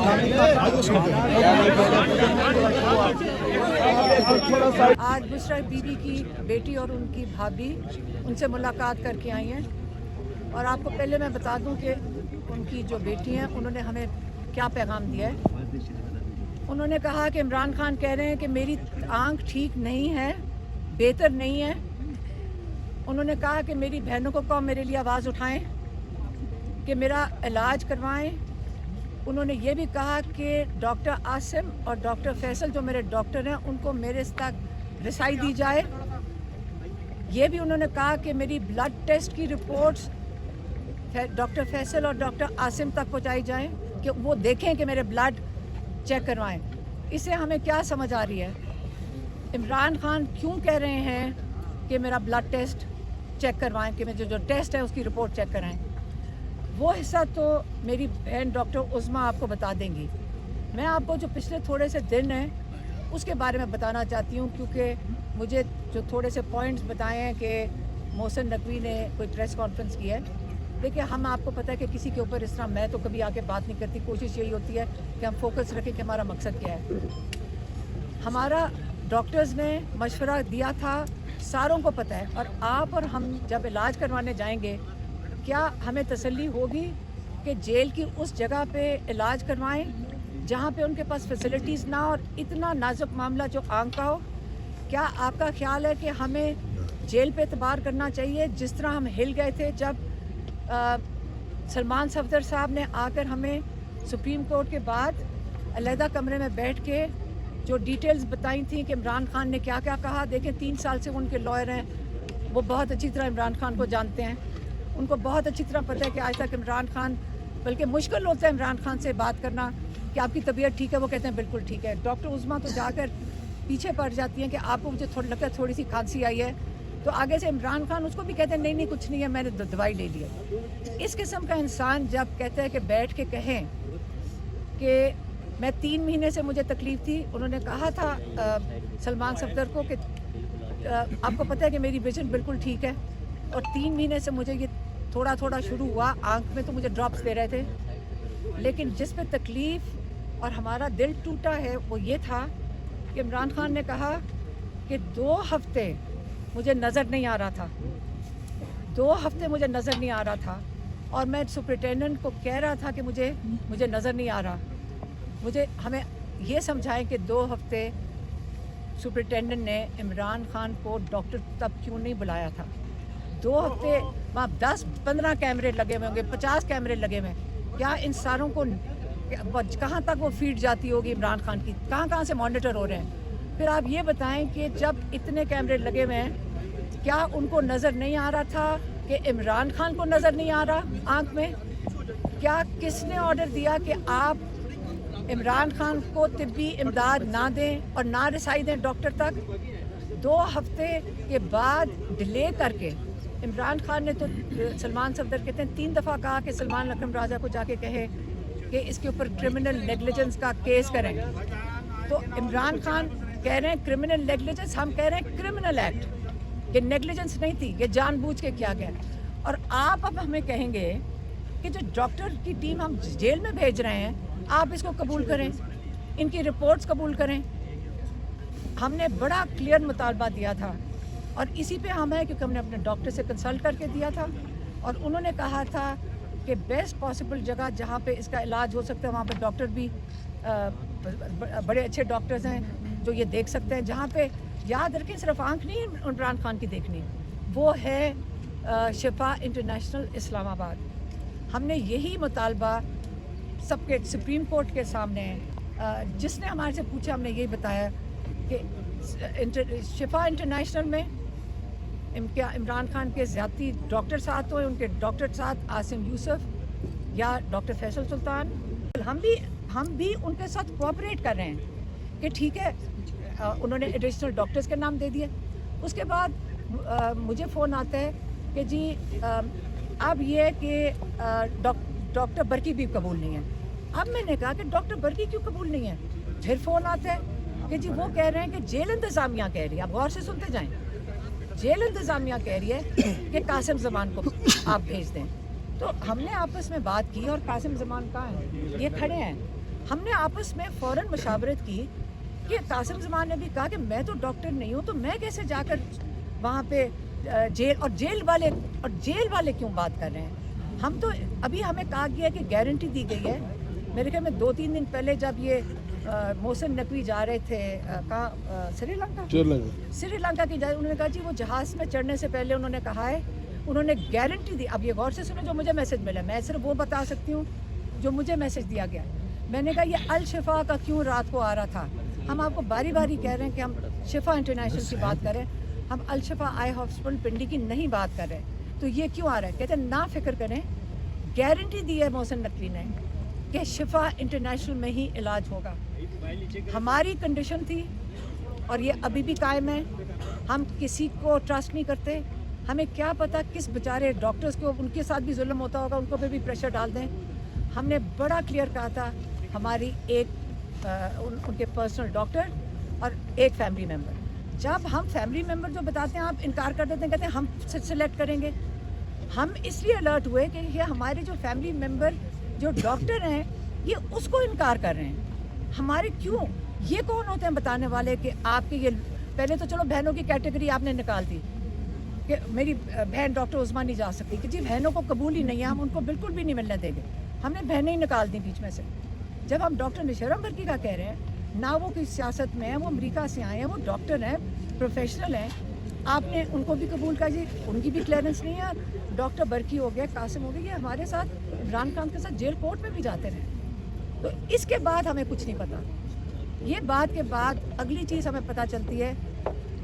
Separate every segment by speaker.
Speaker 1: आज बुशरा बीबी की बेटी और उनकी भाभी उनसे मुलाकात करके आई हैं और आपको पहले मैं बता दूं कि उनकी जो बेटी हैं उन्होंने हमें क्या पैगाम दिया है। उन्होंने कहा कि इमरान खान कह रहे हैं कि मेरी आंख ठीक नहीं है, बेहतर नहीं है। उन्होंने कहा कि मेरी बहनों को कहो मेरे लिए आवाज़ उठाएं, कि मेरा इलाज करवाएं। उन्होंने ये भी कहा कि डॉक्टर आसिम और डॉक्टर फैसल जो मेरे डॉक्टर हैं उनको मेरे तक रसाई दी जाए। ये भी उन्होंने कहा कि मेरी ब्लड टेस्ट की रिपोर्ट्स डॉक्टर फैसल और डॉक्टर आसिम तक पहुंचाई जाएं, कि वो देखें कि मेरे ब्लड चेक करवाएं। इससे हमें क्या समझ आ रही है, इमरान खान क्यों कह रहे हैं कि मेरा ब्लड टेस्ट चेक करवाएं, कि मेरे जो टेस्ट है उसकी रिपोर्ट चेक कराएं। वो हिस्सा तो मेरी बहन डॉक्टर उज़्मा आपको बता देंगी। मैं आपको जो पिछले थोड़े से दिन हैं उसके बारे में बताना चाहती हूँ, क्योंकि मुझे जो थोड़े से पॉइंट्स बताए हैं कि मोहसिन नकवी ने कोई प्रेस कॉन्फ्रेंस की है। देखिए, हम आपको पता है कि किसी के ऊपर इस तरह मैं तो कभी आके बात नहीं करती। कोशिश यही होती है कि हम फोकस रखें कि हमारा मकसद क्या है। हमारा डॉक्टर्स ने मशवरा दिया था, सारों को पता है, और आप और हम जब इलाज करवाने जाएंगे क्या हमें तसल्ली होगी कि जेल की उस जगह पे इलाज करवाएं जहाँ पे उनके पास फैसिलिटीज़ ना हो और इतना नाजुक मामला जो आंख का हो। क्या आपका ख्याल है कि हमें जेल पे एतबार करना चाहिए, जिस तरह हम हिल गए थे जब सलमान सफदर साहब ने आकर हमें सुप्रीम कोर्ट के बाद अलहदा कमरे में बैठ के जो डिटेल्स बताई थी कि इमरान खान ने क्या क्या कहा। देखें, 3 साल से उनके लॉयर हैं, वो बहुत अच्छी तरह इमरान खान को जानते हैं। उनको बहुत अच्छी तरह पता है कि आज तक इमरान खान, बल्कि मुश्किल होता है इमरान खान से बात करना कि आपकी तबीयत ठीक है, वो कहते हैं बिल्कुल ठीक है। डॉक्टर उज़्मा तो जाकर पीछे पड़ जाती हैं कि आपको मुझे लगता है थोड़ी सी खांसी आई है, तो आगे से इमरान खान उसको भी कहते हैं नहीं नहीं कुछ नहीं है, मैंने दवाई ले ली है। इस किस्म का इंसान जब कहता है कि बैठ के कहें कि मैं 3 महीने से मुझे तकलीफ़ थी। उन्होंने कहा था सलमान सफदर को कि आपको पता है कि मेरी विजन बिल्कुल ठीक है, और 3 महीने से मुझे ये थोड़ा थोड़ा शुरू हुआ आंख में, तो मुझे ड्रॉप्स दे रहे थे। लेकिन जिस पे तकलीफ़ और हमारा दिल टूटा है वो ये था कि इमरान खान ने कहा कि 2 हफ्ते मुझे नज़र नहीं आ रहा था, 2 हफ्ते मुझे नज़र नहीं आ रहा था, और मैं सुपरिटेंडेंट को कह रहा था कि मुझे नज़र नहीं आ रहा। हमें ये समझाएं कि 2 हफ्ते सुपरिटेंडेंट ने इमरान खान को डॉक्टर तब क्यों नहीं बुलाया था। 2 हफ्ते वहाँ 10-15 कैमरे लगे हुए होंगे, 50 कैमरे लगे हुए हैं। क्या इन सारों को कहाँ तक वो फीड जाती होगी इमरान खान की, कहाँ से मॉनिटर हो रहे हैं। फिर आप ये बताएं कि जब इतने कैमरे लगे हुए हैं, क्या उनको नज़र नहीं आ रहा था कि इमरान खान को नज़र नहीं आ रहा आँख में? क्या किसने ऑर्डर दिया कि आप इमरान खान को तिब्बी इमदाद ना दें और ना रसाई दें डॉक्टर तक? 2 हफ्ते के बाद डिले करके इमरान खान ने तो सलमान सफदर कहते हैं 3 दफ़ा कहा कि सलमान अकरम राजा को जाके कहे कि इसके ऊपर क्रिमिनल नेगलिजेंस का केस करें। तो इमरान खान कह रहे हैं क्रिमिनल नेगलिजेंस, हम कह रहे हैं क्रिमिनल एक्ट। ये नेगलिजेंस नहीं थी, ये जानबूझ के किया गया। और आप अब हमें कहेंगे कि जो डॉक्टर की टीम हम जेल में भेज रहे हैं, आप इसको कबूल करें, इनकी रिपोर्ट्स कबूल करें। हमने बड़ा क्लियर मुतालबा दिया था, और इसी पे हम हैं क्योंकि हमने अपने डॉक्टर से कंसल्ट करके दिया था, और उन्होंने कहा था कि बेस्ट पॉसिबल जगह जहाँ पे इसका इलाज हो सकता है वहाँ पे डॉक्टर भी बड़े अच्छे डॉक्टर्स हैं जो ये देख सकते हैं। जहाँ पे याद रखें सिर्फ आँख नहीं इमरान खान की देखनी, वो है शिफा इंटरनेशनल इस्लामाबाद। हमने यही मुतालबा सबके सुप्रीम कोर्ट के सामने जिसने हमारे से पूछा, हमने यही बताया कि शिफा इंटरनेशनल में क्या इमरान खान के ज़्यादती डॉक्टर साथ हो, उनके डॉक्टर साथ आसिम यूसुफ या डॉक्टर फैसल सुल्तान, हम भी उनके साथ कोऑपरेट कर रहे हैं कि ठीक है। उन्होंने एडिशनल डॉक्टर्स के नाम दे दिए। उसके बाद मुझे फ़ोन आता है कि जी अब ये कि डॉक्टर बर्की भी कबूल नहीं है। अब मैंने कहा कि डॉक्टर बर्की क्यों कबूल नहीं है? फिर फ़ोन आता है कि जी वो कह रहे हैं कि जेल इंतज़ामिया कह रही है, आप गौर से सुनते जाएं, जेल इंतज़ामिया कह रही है कि कासिम ज़मान को आप भेज दें। तो हमने आपस में बात की और कासिम ज़मान कहाँ हैं? ये खड़े हैं। ہم نے آپس میں فوراً مشاورت کی کہ قاسم زمان نے بھی کہا کہ میں تو ڈاکٹر نہیں ہوں، تو میں کیسے جا کر وہاں پہ جیل والے کیوں بات کر رہے ہیں. ہم تو ابھی ہمیں کہا گیا کہ گارنٹی دی گئی ہے. میرے خیال میں 2-3 دن پہلے جب یہ محسن نقوی جا رہے تھے کہاں سری لنکا کی جائے، انہوں نے کہا جی وہ جہاز میں چڑھنے سے پہلے انہوں نے کہا ہے، انہوں نے گارنٹی دی. اب یہ غور سے سنو جو مجھے میسج ملا، میں صرف وہ بتا سکتی ہوں جو مجھے میسج دیا گیا. میں نے کہا یہ الشفا کا کیوں رات کو آ رہا تھا. ہم آپ کو باری باری کہہ رہے ہیں کہ ہم شفا انٹرنیشنل کی بات کریں، ہم الشفا آئی ہاسپٹل پنڈی کی نہیں بات کر رہے. تو یہ کیوں آ رہا ہے؟ کہتے ہیں نہ فکر کریں، گارنٹی دی ہے محسن نقوی نے کہ شفا انٹرنیشنل میں ہی علاج ہوگا. ہماری کنڈیشن تھی اور یہ ابھی بھی قائم ہے. ہم کسی کو ٹرسٹ نہیں کرتے. ہمیں کیا پتہ کس بیچارے ڈاکٹرز کو ان کے ساتھ بھی ظلم ہوتا ہوگا، ان کو بھی پریشر ڈال دیں. ہم نے بڑا کلیئر کہا تھا، ہماری ایک ان کے پرسنل ڈاکٹر اور ایک فیملی ممبر. جب ہم فیملی ممبر جو بتاتے ہیں آپ انکار کر دیتے ہیں، کہتے ہیں ہم سلیکٹ کریں گے. ہم اس لیے الرٹ ہوئے کہ یہ ہمارے جو فیملی ممبر جو ڈاکٹر ہیں یہ اس کو انکار کر رہے ہیں. ہمارے کیوں؟ یہ کون ہوتے ہیں بتانے والے کہ آپ کے یہ پہلے تو چلو بہنوں کی کیٹیگری آپ نے نکال دی کہ میری بہن ڈاکٹر عظمیٰ نہیں جا سکتی، کہ جی بہنوں کو قبول ہی نہیں ہے، ہم ان کو بالکل بھی نہیں ملنے دیں گے. ہم نے بہنیں ہی نکال دیں بیچ میں سے. جب ہم ڈاکٹر نشرم برقی کا کہہ رہے ہیں، نہ وہ کسی سیاست میں ہیں، وہ امریکہ سے آئے ہیں، وہ ڈاکٹر ہیں، پروفیشنل ہیں، آپ نے ان کو بھی قبول کر. جی ان کی بھی کلیئرنس نہیں ہے. ڈاکٹر برقی ہو گیا، قاسم ہو گیا، یہ ہمارے ساتھ عمران خان کے ساتھ جیل کورٹ میں بھی جاتے رہے. تو اس کے بعد ہمیں کچھ نہیں پتا. یہ بات کے بعد اگلی چیز ہمیں پتہ چلتی ہے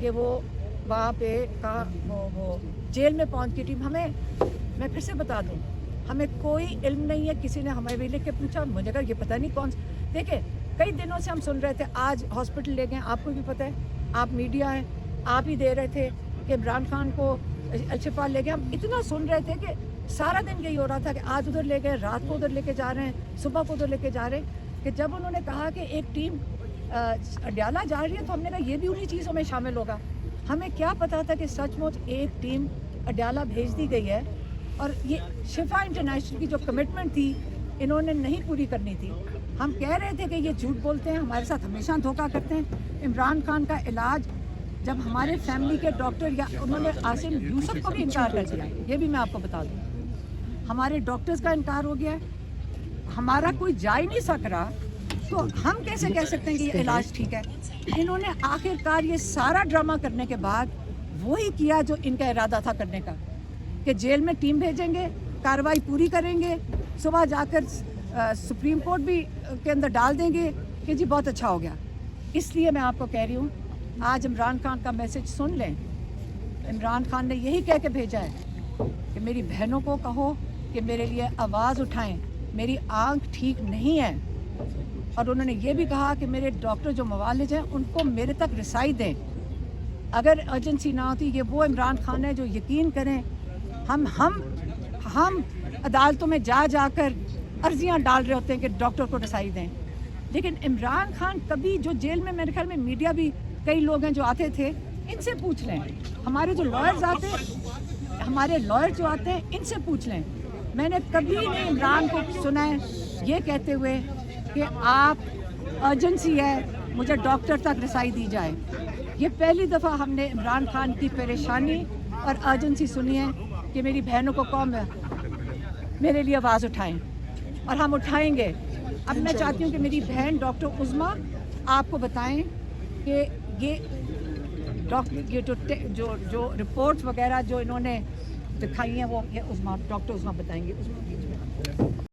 Speaker 1: کہ وہ وہاں پہ کہاں وہ جیل میں پہنچ کی ٹیم. میں پھر سے بتا دوں، ہمیں کوئی علم نہیں ہے. کسی نے ہمیں بھی لکھ کے پوچھا، مجھے کہا یہ پتہ نہیں کون. دیکھیں کئی دنوں سے ہم سن رہے تھے، آج ہاسپٹل لے گئے، آپ کو بھی پتہ ہے، آپ میڈیا ہیں، آپ ہی دے رہے تھے کہ عمران خان کو الشفا لے گئے. ہم اتنا سن رہے تھے کہ سارا دن یہی ہو رہا تھا کہ آج ادھر لے گئے، رات کو ادھر لے کے جا رہے ہیں، صبح کو ادھر لے کے جا رہے ہیں. کہ جب انہوں نے کہا کہ ایک ٹیم اڈیالہ جا رہی ہے، تو ہم نے کہا یہ بھی انہی چیزوں میں شامل ہوگا. ہمیں کیا پتا تھا کہ سچ مچ ایک ٹیم اڈیالہ بھیج دی گئی ہے اور یہ شفا انٹرنیشنل کی جو کمٹمنٹ تھی انہوں نے نہیں پوری کرنی تھی. ہم کہہ رہے تھے کہ یہ جھوٹ بولتے ہیں، ہمارے ساتھ ہمیشہ دھوکہ کرتے ہیں. عمران خان کا علاج جب ہمارے فیملی کے ڈاکٹر یا انہوں نے عاصم یوسف کو بھی انکار کر دیا، یہ بھی میں آپ کو بتا دوں، ہمارے ڈاکٹرز کا انکار ہو گیا ہے. ہمارا کوئی جا ہی نہیں سک رہا، تو ہم کیسے کہہ سکتے ہیں کہ یہ علاج ٹھیک ہے. انہوں نے آخر کار یہ سارا ڈرامہ کرنے کے بعد وہی کیا جو ان کا ارادہ تھا کرنے کا، کہ جیل میں ٹیم بھیجیں گے، کارروائی پوری کریں گے، صبح جا کر سپریم کورٹ بھی کے اندر ڈال دیں گے کہ جی بہت اچھا ہو گیا. اس لیے میں آپ کو کہہ رہی ہوں، آج عمران خان کا میسج سن لیں. عمران خان نے یہی کہہ کے بھیجا ہے کہ میری بہنوں کو کہو کہ میرے لیے آواز اٹھائیں، میری آنکھ ٹھیک نہیں ہے. اور انہوں نے یہ بھی کہا کہ میرے ڈاکٹر جو معالج ہیں ان کو میرے تک رسائی دیں. اگر ایجنسی نہ ہوتی، یہ وہ عمران خان ہے جو یقین کریں ہم عدالتوں میں جا کر عرضیاں ڈال رہے ہوتے ہیں کہ ڈاکٹر کو رسائی دیں. لیکن عمران خان کبھی جو جیل میں، میرے خیال میں میڈیا بھی کئی لوگ ہیں جو آتے تھے، ان سے پوچھ لیں. ہمارے جو لائرز آتے ہیں، ہمارے لائر جو آتے ہیں، ان سے پوچھ لیں. میں نے کبھی نہیں عمران کو سنا ہے یہ کہتے ہوئے کہ آپ ایجنسی ہے، مجھے ڈاکٹر تک رسائی دی جائے. یہ پہلی دفعہ ہم نے عمران خان کی پریشانی اور ایجنسی سنی ہے کہ میری بہنوں کو قوم میرے لیے آواز اٹھائیں، اور ہم اٹھائیں گے. اب میں چاہتی ہوں کہ میری بہن ڈاکٹر عظمیٰ آپ کو بتائیں کہ یہ جو رپورٹس وغیرہ جو انہوں نے دکھائی ہیں وہ ڈاکٹر عظمیٰ بتائیں گے.